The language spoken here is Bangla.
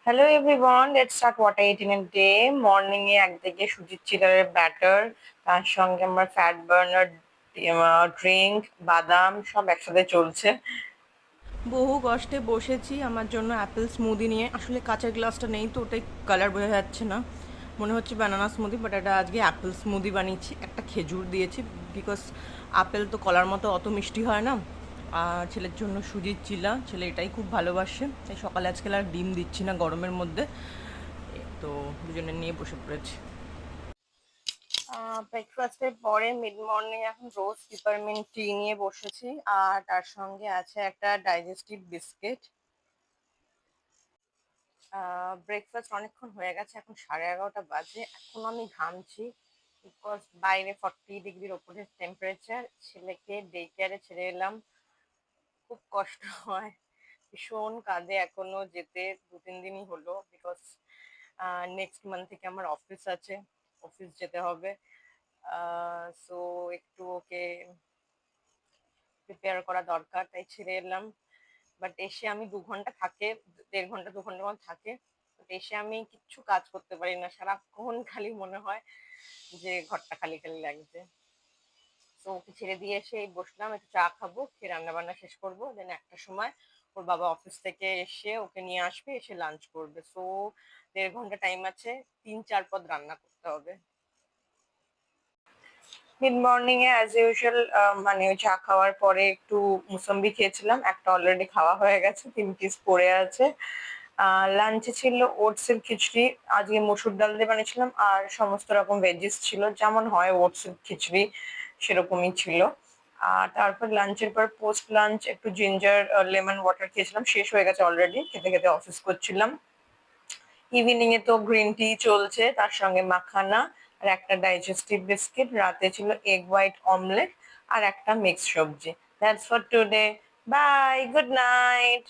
Hello everyone, let's start what I ate in a day. Morning এ একদিকে সুজিত চিলারের ব্যাটার, তার সঙ্গে আমার ফ্যাট বার্নার ড্রিঙ্ক, বাদাম সব একসাথে চলছে। বহু কষ্টে বসেছি আমার জন্য অ্যাপেল স্মুদি নিয়ে। আসলে কাঁচের গ্লাসটা নেই তো ওটাই কালার বোঝা যাচ্ছে না, মনে হচ্ছে ব্যানানা স্মুদি, বাট এটা আজকে অ্যাপেল স্মুদি বানিয়েছি। একটা খেজুর দিয়েছি বিকজ আপেল তো কলার মতো অত মিষ্টি হয় না। আর ছেলের জন্য সুজির চিলা, ছেলে এটাই খুব ভালোবাসে, তাই সকালে আজকাল আর ডিম দিচ্ছি না গরমের মধ্যে। তো দুজনে নিয়ে বসে পড়েছি। ব্রেকফাস্টের পরে মিড মর্নিং এখন রোজ পিপারমিন্ট টি নিয়ে বসেছি, আর তার সঙ্গে আছে একটা ডাইজেস্টিভ বিস্কিট। ব্রেকফাস্ট অনেকক্ষণ হয়ে গেছে, এখন 11:30 বাজে। এখন আমি ঘামছি বিকজ বাইরে 40 ডিগ্রির ওপরে টেম্পারেচার। ছেলেকে ডে কেয়ারে ছেড়ে এলাম, খুব কষ্ট হয়, ভীষণ কাঁদে। এখনো যেতে 2-3 দিনই হলো বিকজ নেক্সট মান্থ থেকে আমার অফিস আছে, অফিস যেতে হবে। সো একটু ওকে প্রিপেয়ার করা দরকার, তাই ছেড়ে এলাম। বাট এসে আমি 2 ঘন্টা থাকে, 1.5 ঘন্টা 2 ঘন্টার মতো থাকে। বাট এসে আমি কিচ্ছু কাজ করতে পারি না, সারাক্ষণ খালি মনে হয় যে ঘরটা খালি খালি লাগছে। তো ওকে ছেড়ে দিয়ে এসে এই বসলাম, একটু চা খাবো, খেয়ে রান্না বান্না শেষ করবো, দেন একটা সময় ওর বাবা অফিস থেকে এসে ওকে নিয়ে আসবে, এসে লাঞ্চ করবে। সো 1.5 ঘন্টা টাইম আছে, 3-4 পদ রান্না করতে হবে। Mid morning a as usual মানে ওই চা খাওয়ার পরে একটু মুসম্বি খেয়েছিলাম, একটা অলরেডি খাওয়া হয়ে গেছে, 3 পিস পড়ে আছে। লাঞ্চে ছিল ওটস এর খিচড়ি, আজকে মসুর ডাল দিয়ে বানিয়েছিলাম, আর সমস্ত রকম ভেজিস ছিল, যেমন হয় ওটস এর খিচড়ি সেরকমই ছিল। আর তারপর লাঞ্চের পর পোস্ট লাঞ্চ একটু জিঞ্জার লেমন ওয়াটার খেয়েছিলাম, শেষ হয়ে গেছে অলরেডি, খেতে খেতে অফিস করছিলাম। ইভিনিং এ তো গ্রিন টি চলছে, তার সঙ্গে মাখানা আর একটা ডাইজেস্টিভ বিস্কিট। রাতে ছিল এগ হোয়াইট অমলেট আর একটা মিক্স সবজি। That's for today. Bye, good night.